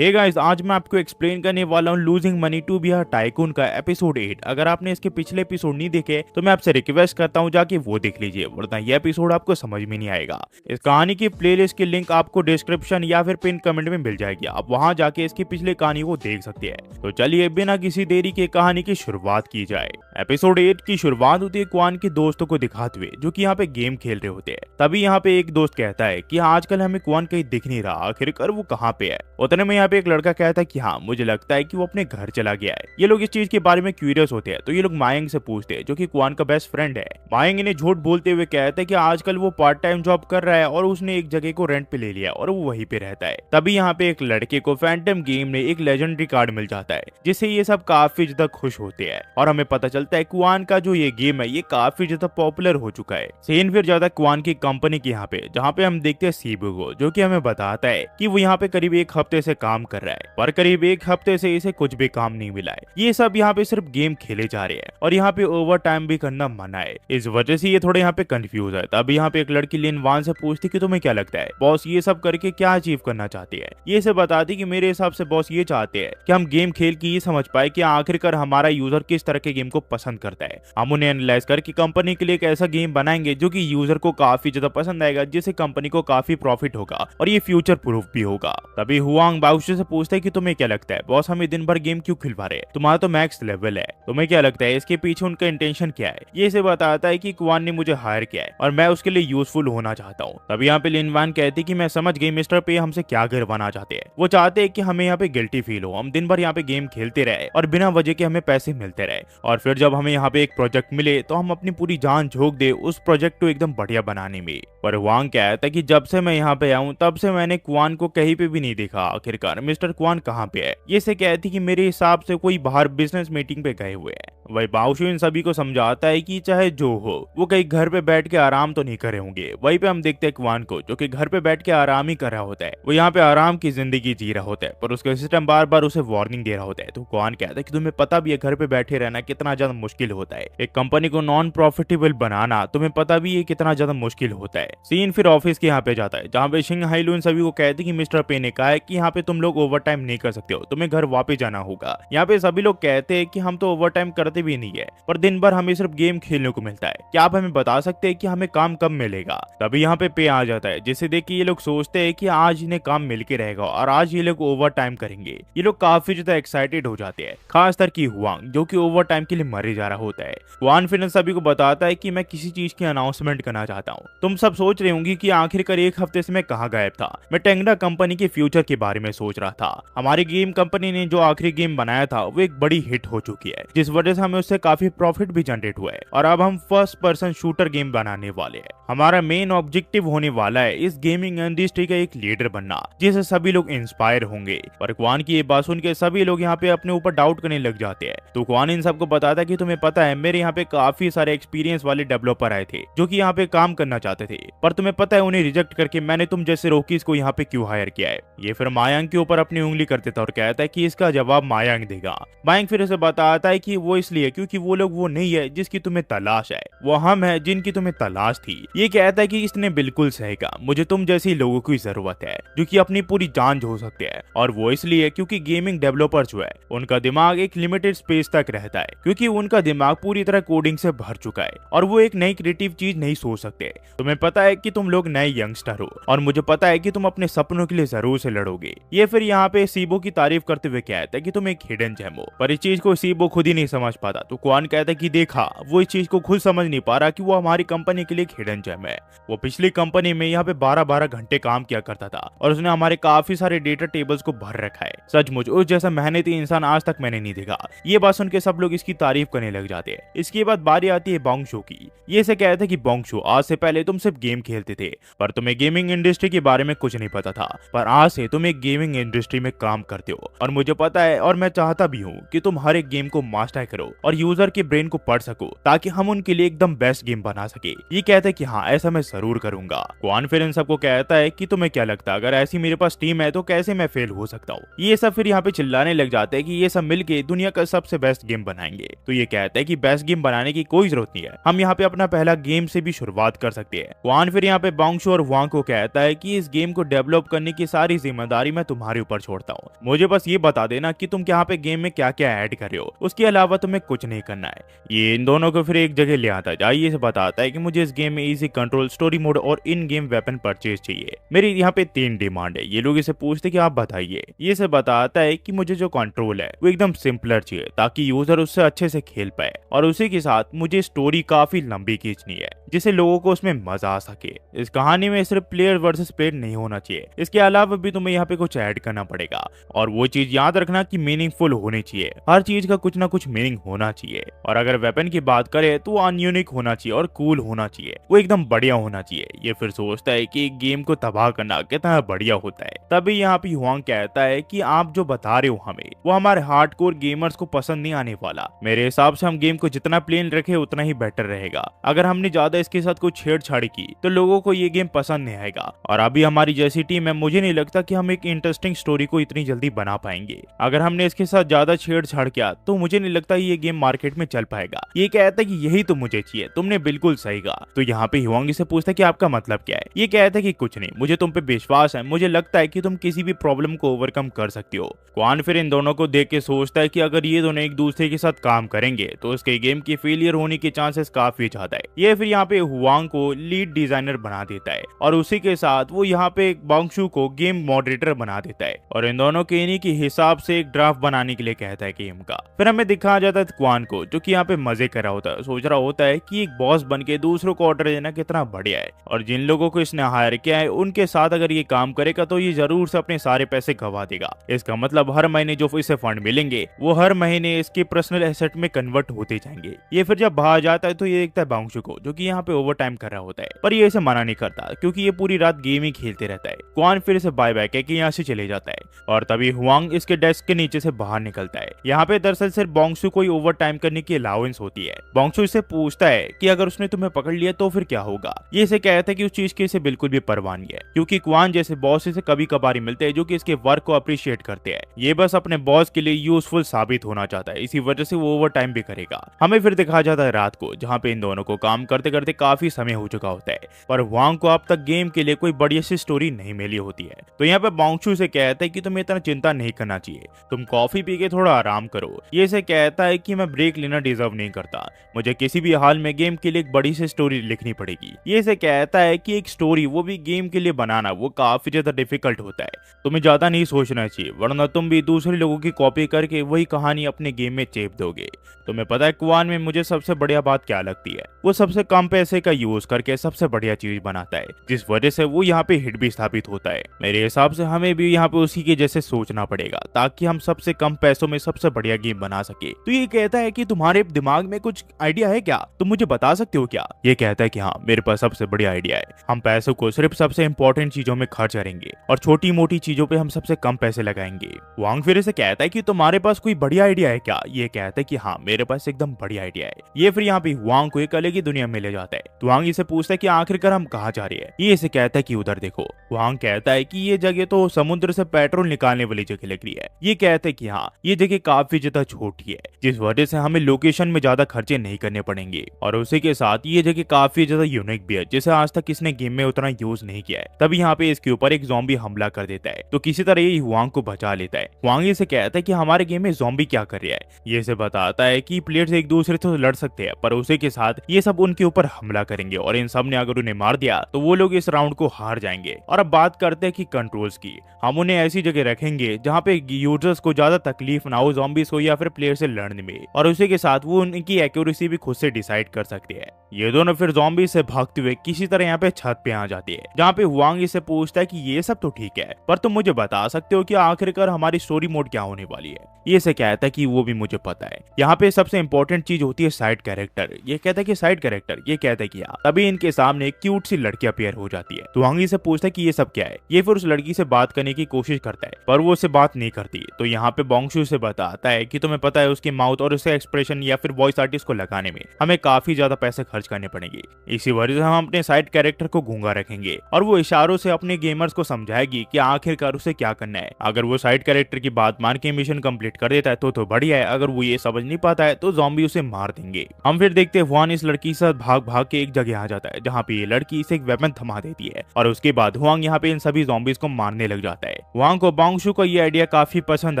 Hey guys, आज मैं आपको एक्सप्लेन करने वाला हूँ losing money to be a tycoon का एपिसोड 8। अगर आपने इसके पिछले एपिसोड नहीं देखे तो मैं आपसे रिक्वेस्ट करता हूँ जाके वो देख लीजिए, वरना ये एपिसोड आपको समझ में नहीं आएगा। इस कहानी की प्लेलिस्ट की लिंक आपको डिस्क्रिप्शन या फिर पिन कमेंट में मिल जाएगी, आप वहां जाके इसकी पिछली कहानी को देख सकते हैं। तो चलिए बिना किसी देरी के कहानी की शुरुआत की जाए। एपिसोड 8 की शुरुआत होती है क्वान के दोस्तों को दिखाते हुए जो कि यहाँ पे गेम खेल रहे होते हैं। तभी यहाँ पे एक दोस्त कहता है कि आजकल हमें क्वान कहीं दिख नहीं रहा, आखिरकार वो कहाँ पे है। उतने में यहाँ पे एक लड़का कहता है कि हाँ, मुझे लगता है कि वो अपने घर चला गया है। ये लोग इस चीज के बारे में क्यूरियस होते हैं तो ये लोग मायंग से पूछते हैं जो कि क्वान का बेस्ट फ्रेंड है। मायंग इन्हें झूठ बोलते हुए कहता है कि आजकल वो पार्ट टाइम जॉब कर रहा है और उसने एक जगह को रेंट पे ले लिया और वो वहीं पे रहता है। तभी यहाँ पे एक लड़के को फैंटम गेम में एक लेजेंडरी कार्ड मिल जाता है जिससे ये सब काफी ज्यादा खुश होते हैं और हमें पता चलता है क्वान का जो ये गेम है ये काफी ज्यादा पॉपुलर हो चुका है। सीन फिर ज्यादा क्वान की कंपनी की यहाँ पे जहाँ पे हम देखते हैं सीबू को, जो कि हमें बताता है कि वो यहाँ पे करीब एक हफ्ते से काम कर रहा है पर करीब एक हफ्ते से इसे कुछ भी काम नहीं मिला है। ये सब यहाँ पे सिर्फ गेम खेले जा रहे हैं और यहाँ पे ओवर टाइम भी करना मना है। इस वजह से ये थोड़े यहाँ पे कंफ्यूज है। तब यहाँ पे एक लड़की लिन वान से पूछती कि तुम्हें क्या लगता है बॉस ये सब करके क्या अचीव करना चाहती है। ये से बताती कि मेरे हिसाब से बॉस ये चाहते हैं कि हम गेम खेल के ये समझ पाए कि आखिरकार हमारा यूजर किस तरह के गेम को पसंद करता है। हम उन्हें एनालाइज करके कंपनी के लिए एक ऐसा गेम बनाएंगे जो कि यूजर को काफी ज्यादा पसंद आएगा, जिससे कंपनी को काफी प्रॉफिट होगा और ये फ्यूचर प्रूफ भी होगा। तभी हुआंग बाउशी से पूछता है कि तुम्हें क्या लगता है बॉस हमें दिन भर गेम क्यों खिलवा रहे हैं, तुम्हारा तो मैक्स लेवल है, तुम्हें क्या लगता है इसके पीछे उनका इंटेंशन क्या है। ये से बताता है कि क्वान ने मुझे हायर किया है और मैं उसके लिए यूजफुल होना चाहता हूँ। तभी यहाँ पे लिन वान कहती कि मैं समझ गई मिस्टर पे हमसे क्या करवाना चाहते हैं। वो चाहते हैं कि हमें यहाँ पे गिल्टी फील हो, हम दिन भर यहाँ पे गेम खेलते रहे और बिना वजह के हमें पैसे मिलते रहे और फिर जब हमें यहाँ पे एक प्रोजेक्ट मिले तो हम अपनी पूरी जान झोंक दे उस प्रोजेक्ट को एकदम बढ़िया बनाने में। पर वांग कहता है कि जब से मैं यहाँ पे आऊँ तब से मैंने क्वान को कहीं पे भी नहीं देखा, आखिरकार मिस्टर क्वान कहाँ पे है। ये से कहती कि मेरे हिसाब से कोई बाहर बिजनेस मीटिंग पे गए हुए हैं। वही बाउशु इन सभी को समझाता है कि चाहे जो हो वो कहीं घर पे बैठ के आराम तो नहीं करे होंगे। वहीं पे हम देखते हैं क्वान को जो कि घर पे बैठ के आराम ही कर रहा होता है। वो यहाँ पे आराम की जिंदगी जी रहा होता है पर उसका सिस्टम बार बार उसे वार्निंग दे रहा होता है। तो क्वान कहता है कि तुम्हें पता भी है घर पे बैठे रहना कितना ज्यादा मुश्किल होता है, एक कंपनी को नॉन प्रॉफिटेबल बनाना तुम्हें पता भी है कितना ज्यादा मुश्किल होता है। सीन फिर ऑफिस के यहाँ पे जाता है जहाँ पे शिंग हाइलू इन सभी को कहते कि मिस्टर पे ने कहा है कि यहाँ पे तुम लोग ओवर टाइम नहीं कर सकते हो, तुम्हें घर वापस जाना होगा। यहाँ पे सभी लोग कहते हैं कि हम तो ओवर टाइम करते भी नहीं है पर दिन भर हमें सिर्फ गेम खेलने को मिलता है, क्या आप हमें बता सकते हैं कि हमें काम कब मिलेगा। तभी यहाँ पे आ जाता है जिसे देख के ये लोग सोचते हैं कि आज इन्हें काम मिल के रहेगा और आज ये लोग ओवर टाइम करेंगे। ये लोग काफी ज्यादा एक्साइटेड हो जाते हैं, खासकर की हुआंग जो कि ओवर टाइम के लिए मरे जा रहा होता है। हुआन फिर सभी को बताता है कि मैं किसी चीज की अनाउंसमेंट करना चाहता हूँ। तुम सब सोच रहे होंगे कि आखिरकार एक हफ्ते से मैं कहाँ गायब था। मैं टेंगडा कंपनी के फ्यूचर के बारे में सोच रहा था। हमारी गेम कंपनी ने जो आखिरी गेम बनाया था वो एक बड़ी हिट हो चुकी है जिस वजह से हमें उससे काफी प्रॉफिट भी जनरेट हुआ है और अब हम फर्स्ट पर्सन शूटर गेम बनाने वाले हैं। हमारा मेन ऑब्जेक्टिव होने वाला है इस गेमिंग इंडस्ट्री का एक लीडर बनना जिससे सभी लोग इंस्पायर होंगे। पर क्वान की ये बात सुन के सभी लोग यहाँ पे अपने ऊपर डाउट करने लग जाते हैं। तो क्वान इन सबको बताता है कि तुम्हें पता है मेरे यहाँ पे काफी सारे एक्सपीरियंस वाले डेवलपर आए थे जो कि यहाँ पे काम करना चाहते थे, पर तुम्हें पता है उन्हें रिजेक्ट करके मैंने तुम जैसे रोकीज को यहाँ पे क्यों हायर किया है। ये फिर मायांग के ऊपर अपनी उंगली कर देता और कहता है कि इसका जवाब मायांग देगा। मायांग फिर उसे बताता है कि वो इसलिए क्योंकि वो लोग वो नहीं है जिसकी तुम्हें तलाश है, वो हम है जिनकी तुम्हें तलाश थी। ये कहता है कि इसने बिल्कुल सही कहा, मुझे तुम जैसी लोगों की जरूरत है जो कि अपनी पूरी जान झोंक सकते हैं और वो इसलिए क्योंकि गेमिंग डेवलपर जो है उनका दिमाग एक लिमिटेड स्पेस तक रहता है क्योंकि उनका दिमाग पूरी तरह कोडिंग से भर चुका है और वो एक नई क्रिएटिव चीज नहीं सोच सकते। तुम्हें पता है कि तुम लोग नए यंगस्टर हो और मुझे पता है कि तुम अपने सपनों के लिए जरूर से लड़ोगे। ये फिर यहाँ पे सीबो की तारीफ करते हुए कहता है कि तुम एक हिडन जेम हो, पर इस चीज को सीबो खुद ही नहीं समझ पाता। तो क्वान कहता है कि देखा वो इस चीज को खुद समझ नहीं पा रहा कि वो हमारी कंपनी के लिए एक हिडन जेम है। वो पिछली कंपनी में यहाँ पे 12-12 घंटे काम किया करता था और उसने हमारे काफी सारे डेटा टेबल्स को भर रखा है। सचमुच उस जैसा मेहनती इंसान आज तक मैंने नहीं देखा। ये बात सुन के सब लोग इसकी तारीफ करने लग जाते हैं। इसके बाद बारी आती है बोंगशू की। ये से कहता है कि बोंगशू आज से पहले तुम सिर्फ गेम खेलते थे पर तुम्हें गेमिंग इंडस्ट्री के बारे में कुछ नहीं पता था, पर आज से तुम एक गेमिंग इंडस्ट्री में काम करते हो और मुझे पता है और मैं चाहता भी हूँ कि तुम हर एक गेम को मास्टर करो करो और यूजर के ब्रेन को पढ़ सको ताकि हम उनके लिए एकदम बेस्ट गेम बना सके। ये कहता है कि हाँ ऐसा मैं जरूर करूंगा। क्वान फिर इन सबको कहता है कि तुम्हें क्या लगता है अगर ऐसी मेरे पास टीम है तो कैसे मैं फेल हो सकता हूँ। ये सब फिर यहाँ पे चिल्लाने लग जाते हैं कि ये सब मिलके दुनिया का सबसे बेस्ट गेम बनाएंगे। तो ये कहता है कि बेस्ट गेम बनाने की कोई जरूरत नहीं है, हम यहाँ पे अपना पहला गेम से भी शुरुआत कर सकते हैं। क्वान फिर यहाँ पे बोंगशू और वांग को कहता है कि इस गेम को डेवलप करने की सारी जिम्मेदारी मैं तुम्हारे ऊपर छोड़ता हूँ, मुझे बस ये बता देना कि तुम यहाँ पे गेम में क्या क्या ऐड कर रहे हो, उसके अलावा तुम्हें कुछ नहीं करना है। ये इन दोनों को फिर एक जगह ले आता है, ये से बताता है कि मुझे इस गेम में इजी कंट्रोल, स्टोरी मोड और इन गेम वेपन परचेज चाहिए। मेरी यहाँ पे 3 डिमांड है। ये लोग इसे पूछते कि आप बताइए। ये से बताता है कि मुझे जो कंट्रोल है वो एकदम सिंपलर चाहिए ताकि यूजर उससे अच्छे से खेल पाए, और उसी के साथ मुझे स्टोरी काफी लंबी खींचनी है जिससे लोगों को उसमें मजा आ सके। इस कहानी में सिर्फ प्लेयर वर्सेस प्लेयर नहीं होना चाहिए, इसके अलावा भी तुम्हें यहाँ पे कुछ ऐड करना पड़ेगा, और वो चीज याद रखना कि मीनिंगफुल होनी चाहिए। हर चीज का कुछ ना कुछ मीनिंग होना चाहिए। और अगर वेपन की बात करें तो अनयूनिक होना चाहिए और कूल होना चाहिए, वो एकदम बढ़िया होना चाहिए। ये फिर सोचता है कि गेम को तबाह करना कितना बढ़िया होता है। तभी यहाँ पे हुआंग कहता है कि आप जो बता रहे हो हमें वो हमारे हार्डकोर गेमर्स को पसंद नहीं आने वाला। मेरे हिसाब से हम गेम को जितना प्लेन रखे उतना ही बेटर रहेगा। अगर हमने ज्यादा इसके साथ कुछ छेड़छाड़ की तो लोगों को ये गेम पसंद नहीं आएगा, और अभी हमारी जैसी टीम है, मुझे नहीं लगता कि हम एक इंटरेस्टिंग स्टोरी को इतनी जल्दी बना पाएंगे। अगर हमने इसके साथ ज्यादा छेड़छाड़ किया तो मुझे नहीं लगता ये गेम मार्केट में चल पाएगा। ये कहता है कि यही तो मुझे चाहिए, तुमने बिल्कुल सही कहा। तो यहाँ पे हुआंग से पूछता है कि आपका मतलब क्या है। ये कहता है कि कुछ नहीं, मुझे तुम पे विश्वास है, मुझे लगता है कि तुम किसी भी प्रॉब्लम को ओवरकम कर सकती हो। क्वान फिर इन दोनों को देख के सोचता है कि अगर ये दोनों एक दूसरे के साथ काम करेंगे तो उसके गेम की फेलियर होने के चांसेस काफी ज्यादा है। ये फिर यहाँ पे हुआंग को लीड डिजाइनर बना देता है, और उसी के साथ वो यहाँ पे बोंगशू को गेम मॉडरेटर बना देता है, और इन दोनों के इन्हीं के हिसाब से एक ड्राफ्ट बनाने के लिए कहता है गेम का। फिर हमें दिखाया जाता है क्वान को जो कि यहाँ पे मजे कर रहा होता है, सोच रहा होता है कि एक बॉस बन के दूसरों को ऑर्डर देना कितना बढ़िया है, और जिन लोगों को इसने हायर किया है उनके साथ अगर ये काम करेगा तो ये जरूर से अपने सारे पैसे गवा देगा। इसका मतलब हर महीने जो इसे फंड मिलेंगे वो हर महीने इसके पर्सनल एसेट में कन्वर्ट होते जाएंगे। ये फिर जब बाहर जाता है तो ये देखता है बोंगशू को जो कि यहाँ पे ओवर टाइम कर रहा होता है, पर ये इसे मना नहीं करता क्योंकि ये पूरी रात गेम ही खेलते रहता है। क्वान फिर इसे बाय बाय कह के यहाँ से चले जाता है, और तभी हुआंग इसके डेस्क के नीचे से बाहर निकलता है। यहाँ पे दरअसल सिर्फ बोंगशू को ही ओवर टाइम करने की अलाउंस होती है। बोंगशू इससे पूछता है कि अगर उसने तुम्हें पकड़ लिया तो फिर क्या होगा। ये इसे कहता है कि उस चीज की इसे बिल्कुल भी परवाह नहीं है, क्योंकि क्वान जैसे बॉस इसे कभी कभार ही मिलते हैं जो कि इसके वर्क को अप्रिशिएट करते हैं। ये बस अपने बॉस के लिए यूजफुल साबित होना चाहता है, इसी वजह से वो ओवर टाइम भी करेगा। हमें फिर दिखाया जाता है रात को, जहाँ पे इन दोनों को काम करते करते काफी समय हो चुका होता है, पर वांग को अब तक गेम के लिए कोई बढ़िया सी स्टोरी नहीं मिली होती है। तो यहाँ पे बोंगशू से कहता है कि तुम्हें इतना चिंता नहीं करना चाहिए, तुम कॉफी पी के थोड़ा आराम करो। ये से कहता है कि मैं ब्रेक लेना डिजर्व नहीं करता, मुझे किसी भी हाल में गेम के लिए एक बड़ी सी स्टोरी लिखनी पड़ेगी। ये से कहता है कि एक स्टोरी वो भी गेम के लिए बनाना वो काफी ज्यादा डिफिकल्ट होता है, तुम्हें ज्यादा नहीं सोचना चाहिए वरना तुम भी दूसरे लोगों की कॉपी करके वही कहानी अपने गेम में चेप दोगे। तुम्हें पता है क्वान में मुझे सबसे बढ़िया बात क्या लगती है, वो सबसे कम पैसे का यूज करके सबसे बढ़िया चीज बनाता है, जिस वजह से वो यहाँ पे हिट भी स्थापित होता है। मेरे हिसाब से हमें भी यहाँ पे उसी के जैसे सोचना पड़ेगा ताकि हम सबसे कम पैसों में सबसे बढ़िया गेम बना सके। तो ये कहता है कि तुम्हारे दिमाग में कुछ आइडिया है क्या, तुम मुझे बता सकते हो क्या। ये कहता है कि हाँ मेरे पास सबसे बढ़िया आइडिया है, हम पैसों को सिर्फ सबसे इंपॉर्टेंट चीजों में खर्च करेंगे और छोटी मोटी चीजों पे हम सबसे कम पैसे लगाएंगे। वांग फिर से कहता है कि तुम्हारे पास कोई बढ़िया आइडिया है क्या। ये कहता है कि हाँ मेरे पास एकदम बढ़िया आइडिया है। ये फिर यहाँ पे वांग को एक अलग ही दुनिया में ले जाता है। तो वांग इसे पूछता है कि आखिरकार हम कहाँ जा रहे हैं। ये इसे कहता है कि उधर देखो। वांग कहता है कि ये जगह तो समुद्र से पेट्रोल निकालने वाली जगह लग रही है। ये कहता है कि हाँ ये जगह काफी ज्यादा छोटी है, जिस वजह से हमें लोकेशन में ज्यादा खर्चे नहीं करने पड़ेंगे, और उसी के साथ ये जगह काफी ज्यादा यूनिक भी है जिसे आज तक किसने गेम में उतना यूज नहीं किया है। तभी यहाँ पे इसके ऊपर एक ज़ॉम्बी हमला कर देता है, तो किसी तरह ये वांग को बचा लेता है। वांग इसे कहता है कि हमारे गेम में ज़ॉम्बी क्या कर रहा है। ये इसे बताता है कि प्लेयर्स एक दूसरे से लड़ सकते हैं, पर उसी के साथ ये सब उनके ऊपर हमला करेंगे, और इन सब ने अगर उन्हें मार दिया तो वो लोग इस राउंड को हार जाएंगे। और अब बात करते हैं कि कंट्रोल्स की, हम उन्हें ऐसी जगह रखेंगे जहाँ पे यूजर्स को ज्यादा तकलीफ ना हो ज़ॉम्बीज़ को या फिर प्लेयर से लड़ने में, और उसी के साथ वो उनकी एक्यूरेसी भी खुद से डिसाइड कर सकते हैं। ये दोनों फिर ज़ॉम्बी से भागते हुए किसी तरह यहाँ पे छत पे आ जाती है, जहाँ पे वांग इसे पूछता है कि ये सब तो ठीक है, पर तुम मुझे बता सकते हो कि आखिरकार हमारी स्टोरी मोड क्या होने वाली है। ये इसे कहता है कि वो भी मुझे पता है। यहाँ पे सबसे इंपॉर्टेंट चीज होती है साइड कैरेक्टर। ये कहता है कि साइड कैरेक्टर, ये कहता है कि हाँ। तभी इनके सामने एक क्यूट सी लड़की अपीयर हो जाती है। तो वांग से पूछता है कि ये सब क्या है। ये फिर उस लड़की से बात करने की कोशिश करता है पर वो उससे बात नहीं करती। तो यहाँ पे बोंगशू से बताता है कि तुम्हें पता है उसकी माउथ और उसके एक्सप्रेशन या फिर वॉइस आर्टिस्ट को लगाने में हमें काफी ज्यादा पैसे खर्च करने पड़ेंगे। इसी वजह से हम अपने साइड कैरेक्टर को गूंगा रखेंगे और वो इशारों से अपने गेमर्स को समझाएगी कि आखिरकार उसे क्या करना है। अगर वो साइड कैरेक्टर की बात मान के मिशन कंप्लीट कर देता है तो बढ़िया है, अगर वो ये समझ नहीं पाता है तो ज़ॉम्बी उसे मार देंगे। हम फिर देखते हैं हुआन इस लड़की के साथ भाग भाग के एक जगह आ जाता है जहाँ पे ये लड़की इसे एक वेपन थमा देती है और उसके बाद हुआंग यहाँ पे इन सभी ज़ॉम्बीज को मारने लग जाता है। हुआंग को बोंगशू का ये आइडिया काफी पसंद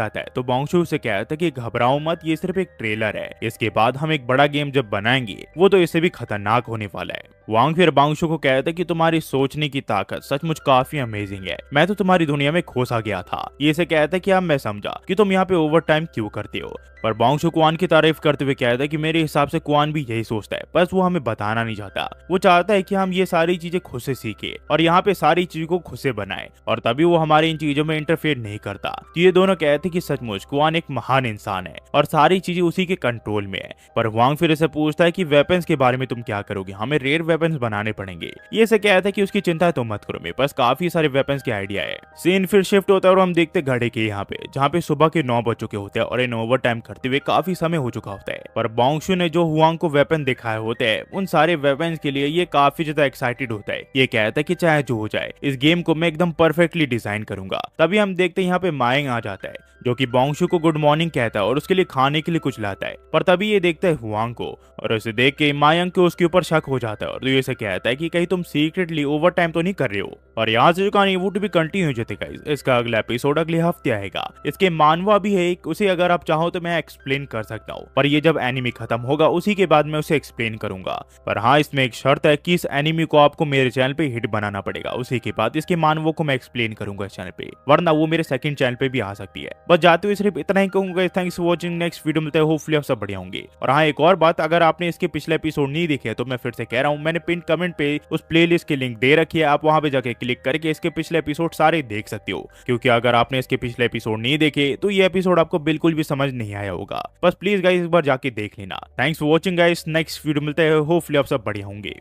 आता है तो बोंगशू से कहता है कि घबराओ मत, ये सिर्फ एक ट्रेलर है, इसके बाद हम एक बड़ा गेम जब बनाएंगे वो तो इससे भी खतरनाक होने वाला है। वांग फिर बोंगशू को कहता है कि तुम्हारी सोचने की ताकत सचमुच काफी अमेजिंग है, मैं तो तुम्हारी दुनिया में खोसा गया था। ये से कहता है कि अब मैं समझा कि तुम यहाँ पे ओवर टाइम क्यों करते हो। पर बोंगशू कुआन की तारीफ करते हुए कहता है कि मेरे हिसाब से कुआन भी यही सोचता है, बस वो हमें बताना नहीं चाहता। वो चाहता है कि हम ये सारी चीजें खुद से सीखे और यहाँ पे सारी चीजों को खुद से बनाए और तभी वो हमारे इन चीजों में इंटरफेयर नहीं करता। तो ये दोनों कहते हैं कि सचमुच कुआन एक महान इंसान है और सारी चीजें उसी के कंट्रोल में है। पर वांग फिर इसे पूछता है कि वेपन्स के बारे में तुम क्या करोगे, हमें रेयर वेपन्स बनाने पड़ेंगे। ये से कहता है कि उसकी चिंता तो मत करो, मेरे पास काफी सारे वेपन्स के आइडिया है। सीन फिर शिफ्ट होता है और हम देखते घड़े के यहाँ पे जहाँ पे सुबह के 9 बज चुके होते हैं और इन ओवर टाइम करते हुए काफी समय हो चुका होता है। पर बोंगशू ने जो हुआंग को वेपन दिखाए होते हैं उन सारे वेपन्स के लिए ये काफी ज्यादा एक्साइटेड होता है। ये कहता है कि चाहे जो हो जाए इस गेम को मैं एकदम परफेक्टली डिजाइन करूंगा। तभी हम देखते हैं यहाँ पे मायंग आ जाता है जो कि बोंगशू को गुड मॉर्निंग कहता है और उसके लिए खाने के लिए कुछ लाता है। पर तभी ये देखता है हुआंग को और उसे देख के मायंग को उसके ऊपर शक हो जाता है और ये से कहता है कि कहीं तुम सीक्रेटली ओवर टाइम तो नहीं कर रहे हो। और यहाँ से जो कहानी वो टू बी कंटिन्यू हो जाती है। इसका अगला एपिसोड अगले हफ्ते आएगा। इसके मानवा भी है एक, उसे अगर आप चाहो तो मैं एक्सप्लेन कर सकता हूँ, पर ये जब एनिमी खत्म होगा उसी के बाद मैं उसे एक्सप्लेन करूंगा। पर हाँ, इसमें एक शर्त है कि इस एनिमी को आपको मेरे चैनल पे हिट बनाना पड़ेगा, उसी के बाद इसके मानवों को मैं एक्सप्लेन करूंगा इस चैनल पे, वरना वो मेरे सेकंड चैनल पे भी आ सकती है। बस जाते हुए सिर्फ इतना ही कहूंगा, thanks for watching, next video मिलता है, होपफुली आप सब बढ़िया होंगे। और हाँ, एक और बात, अगर आपने इसके पिछले एपिसोड नहीं देखे तो मैं फिर से कह रहा हूँ, मैंने पिन कमेंट पे उस प्लेलिस्ट की लिंक दे रखी है, आप वहां पे जाके क्लिक करके इसके पिछले एपिसोड सारे देख सकते हो। क्योंकि अगर आपने इसके पिछले एपिसोड नहीं देखे तो ये एपिसोड आपको बिल्कुल भी समझ नहीं आया होगा। बस प्लीज गाइस एक बार जाके देख लेना। Thanks for watching guys, next video मिलता है, होपफुली आप सब बढ़िया होंगे।